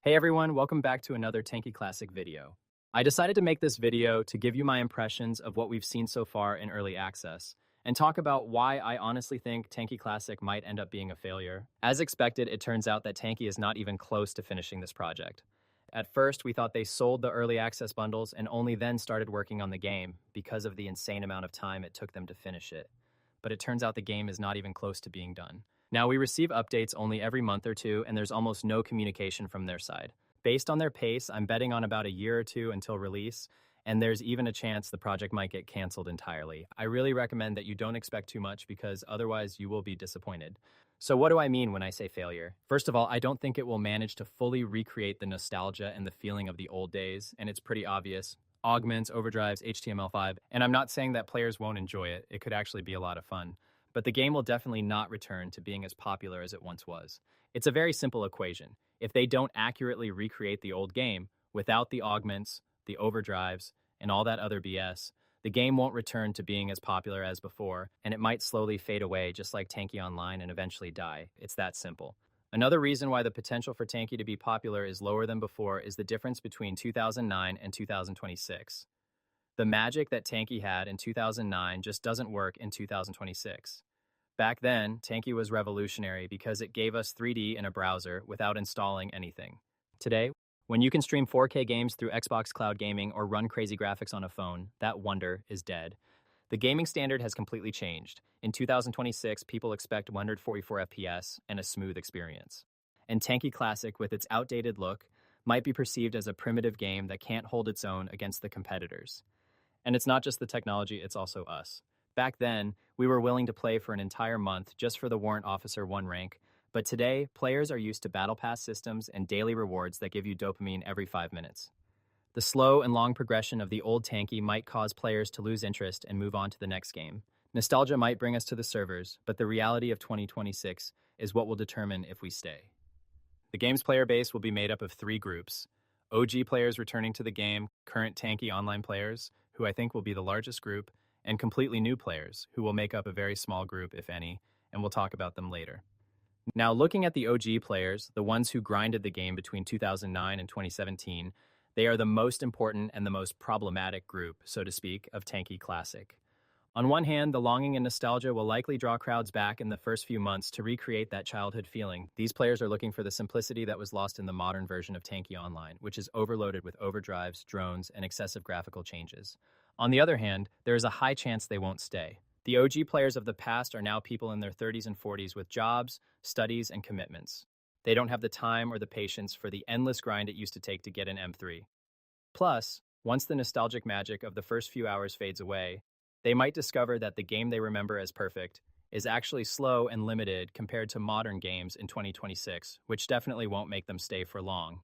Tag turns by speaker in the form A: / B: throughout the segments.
A: Hey everyone, welcome back to another Tanki Classic video. I decided to make this video to give you my impressions of what we've seen so far in early access, and talk about why I honestly think Tanki Classic might end up being a failure. As expected, it turns out that Tanki is not even close to finishing this project. At first, we thought they sold the early access bundles and only then started working on the game because of the insane amount of time it took them to finish it. But it turns out the game is not even close to being done. Now, we receive updates only every month or two, and there's almost no communication from their side. Based on their pace, I'm betting on about a year or two until release, and there's even a chance the project might get canceled entirely. I really recommend that you don't expect too much because otherwise you will be disappointed. So what do I mean when I say failure? First of all, I don't think it will manage to fully recreate the nostalgia and the feeling of the old days, and it's pretty obvious. Augments, overdrives, HTML5, and I'm not saying that players won't enjoy it. It could actually be a lot of fun. But the game will definitely not return to being as popular as it once was. It's a very simple equation. If they don't accurately recreate the old game, without the augments, the overdrives, and all that other BS, the game won't return to being as popular as before, and it might slowly fade away just like Tanki Online and eventually die. It's that simple. Another reason why the potential for Tanki to be popular is lower than before is the difference between 2009 and 2026. The magic that Tanki had in 2009 just doesn't work in 2026. Back then, Tanki was revolutionary because it gave us 3D in a browser without installing anything. Today, when you can stream 4K games through Xbox Cloud Gaming or run crazy graphics on a phone, that wonder is dead. The gaming standard has completely changed. In 2026, people expect 144 FPS and a smooth experience. And Tanki Classic, with its outdated look, might be perceived as a primitive game that can't hold its own against the competitors. And it's not just the technology, it's also us. Back then, we were willing to play for an entire month just for the Warrant Officer 1 rank, but today, players are used to Battle Pass systems and daily rewards that give you dopamine every 5 minutes. The slow and long progression of the old Tanki might cause players to lose interest and move on to the next game. Nostalgia might bring us to the servers, but the reality of 2026 is what will determine if we stay. The game's player base will be made up of 3 groups: OG players returning to the game, current Tanki Online players, who I think will be the largest group, and completely new players, who will make up a very small group, if any, and we'll talk about them later. Now, looking at the OG players, the ones who grinded the game between 2009 and 2017, they are the most important and the most problematic group, so to speak, of Tanki Classic. On one hand, the longing and nostalgia will likely draw crowds back in the first few months to recreate that childhood feeling. These players are looking for the simplicity that was lost in the modern version of Tanki Online, which is overloaded with overdrives, drones, and excessive graphical changes. On the other hand, there is a high chance they won't stay. The OG players of the past are now people in their 30s and 40s with jobs, studies, and commitments. They don't have the time or the patience for the endless grind it used to take to get an M3. Plus, once the nostalgic magic of the first few hours fades away, they might discover that the game they remember as perfect is actually slow and limited compared to modern games in 2026, which definitely won't make them stay for long.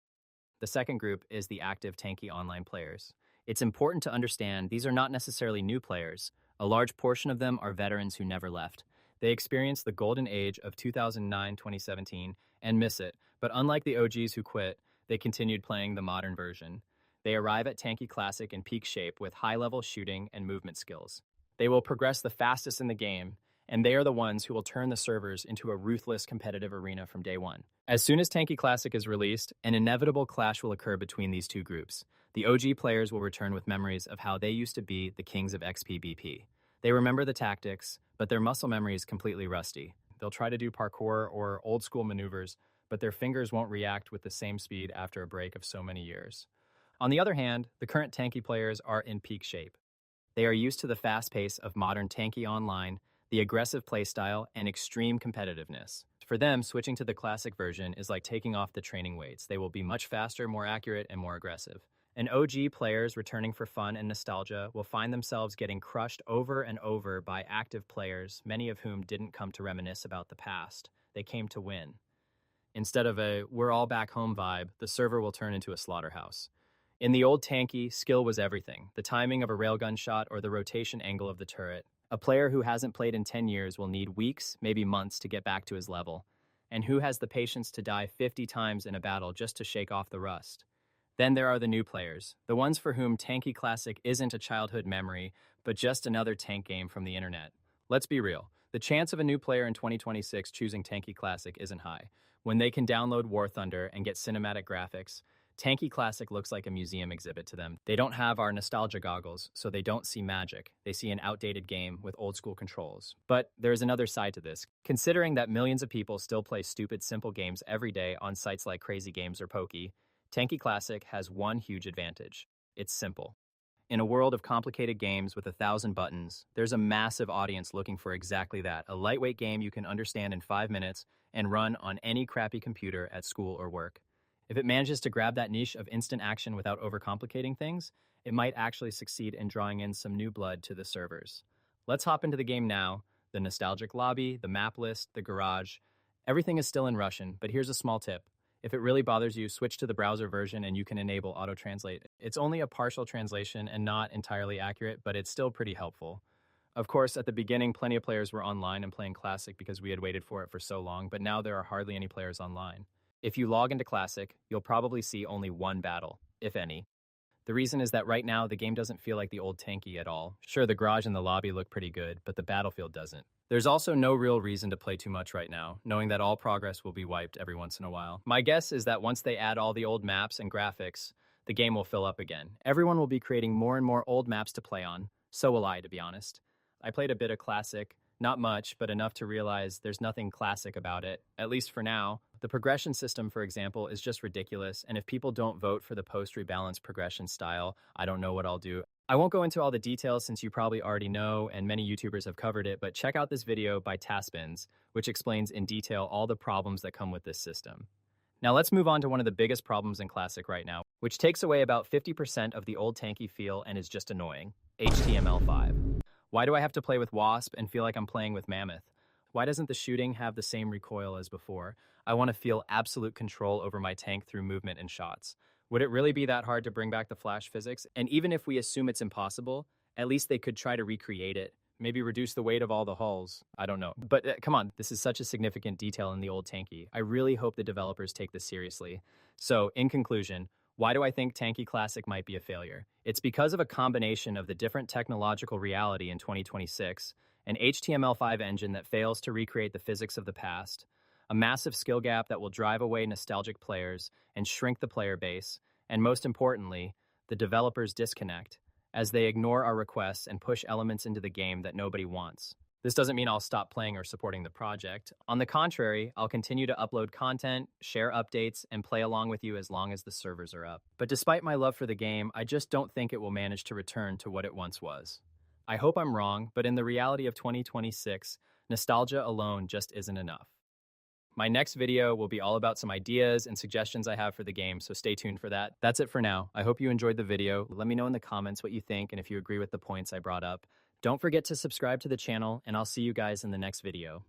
A: The second group is the active Tanki Online players. It's important to understand these are not necessarily new players. A large portion of them are veterans who never left. They experienced the golden age of 2009-2017 and miss it, but unlike the OGs who quit, they continued playing the modern version. They arrive at Tanki Classic in peak shape with high-level shooting and movement skills. They will progress the fastest in the game, and they are the ones who will turn the servers into a ruthless competitive arena from day one. As soon as Tanki Classic is released, an inevitable clash will occur between these two groups. The OG players will return with memories of how they used to be the kings of XPBP. They remember the tactics, but their muscle memory is completely rusty. They'll try to do parkour or old-school maneuvers, but their fingers won't react with the same speed after a break of so many years. On the other hand, the current Tanki players are in peak shape. They are used to the fast pace of modern Tanki Online, the aggressive playstyle, and extreme competitiveness. For them, switching to the classic version is like taking off the training weights. They will be much faster, more accurate, and more aggressive. And OG players returning for fun and nostalgia will find themselves getting crushed over and over by active players, many of whom didn't come to reminisce about the past. They came to win. Instead of a "we're all back home" vibe, the server will turn into a slaughterhouse. In the old Tanki, skill was everything. The timing of a railgun shot or the rotation angle of the turret. A player who hasn't played in 10 years will need weeks, maybe months, to get back to his level. And who has the patience to die 50 times in a battle just to shake off the rust? Then there are the new players, the ones for whom Tanki Classic isn't a childhood memory, but just another tank game from the internet. Let's be real. The chance of a new player in 2026 choosing Tanki Classic isn't high. When they can download War Thunder and get cinematic graphics, Tanki Classic looks like a museum exhibit to them. They don't have our nostalgia goggles, so they don't see magic. They see an outdated game with old school controls. But there's another side to this. Considering that millions of people still play stupid, simple games every day on sites like Crazy Games or Pokey, Tanki Classic has one huge advantage. It's simple. In a world of complicated games with 1,000 buttons, there's a massive audience looking for exactly that, a lightweight game you can understand in 5 minutes and run on any crappy computer at school or work. If it manages to grab that niche of instant action without overcomplicating things, it might actually succeed in drawing in some new blood to the servers. Let's hop into the game now. The nostalgic lobby, the map list, the garage. Everything is still in Russian, but here's a small tip. If it really bothers you, switch to the browser version and you can enable auto-translate. It's only a partial translation and not entirely accurate, but it's still pretty helpful. Of course, at the beginning, plenty of players were online and playing Classic because we had waited for it for so long, but now there are hardly any players online. If you log into Classic, you'll probably see only one battle, if any. The reason is that right now, the game doesn't feel like the old Tanki at all. Sure, the garage and the lobby look pretty good, but the battlefield doesn't. There's also no real reason to play too much right now, knowing that all progress will be wiped every once in a while. My guess is that once they add all the old maps and graphics, the game will fill up again. Everyone will be creating more and more old maps to play on. So will I, to be honest. I played a bit of Classic, not much, but enough to realize there's nothing classic about it, at least for now. The progression system, for example, is just ridiculous, and if people don't vote for the post-rebalance progression style, I don't know what I'll do. I won't go into all the details since you probably already know, and many YouTubers have covered it, but check out this video by Taspins, which explains in detail all the problems that come with this system. Now let's move on to one of the biggest problems in Classic right now, which takes away about 50% of the old Tanki feel and is just annoying. HTML5. Why do I have to play with Wasp and feel like I'm playing with Mammoth? Why doesn't the shooting have the same recoil as before? I want to feel absolute control over my tank through movement and shots. Would it really be that hard to bring back the flash physics? And even if we assume it's impossible, at least they could try to recreate it. Maybe reduce the weight of all the hulls. I don't know. But come on, this is such a significant detail in the old Tanki. I really hope the developers take this seriously. So, in conclusion, why do I think Tanki Classic might be a failure? It's because of a combination of the different technological reality in 2026, an HTML5 engine that fails to recreate the physics of the past, a massive skill gap that will drive away nostalgic players and shrink the player base, and most importantly, the developers' disconnect, as they ignore our requests and push elements into the game that nobody wants. This doesn't mean I'll stop playing or supporting the project. On the contrary, I'll continue to upload content, share updates, and play along with you as long as the servers are up. But despite my love for the game, I just don't think it will manage to return to what it once was. I hope I'm wrong, but in the reality of 2026, nostalgia alone just isn't enough. My next video will be all about some ideas and suggestions I have for the game, so stay tuned for that. That's it for now. I hope you enjoyed the video. Let me know in the comments what you think and if you agree with the points I brought up. Don't forget to subscribe to the channel, and I'll see you guys in the next video.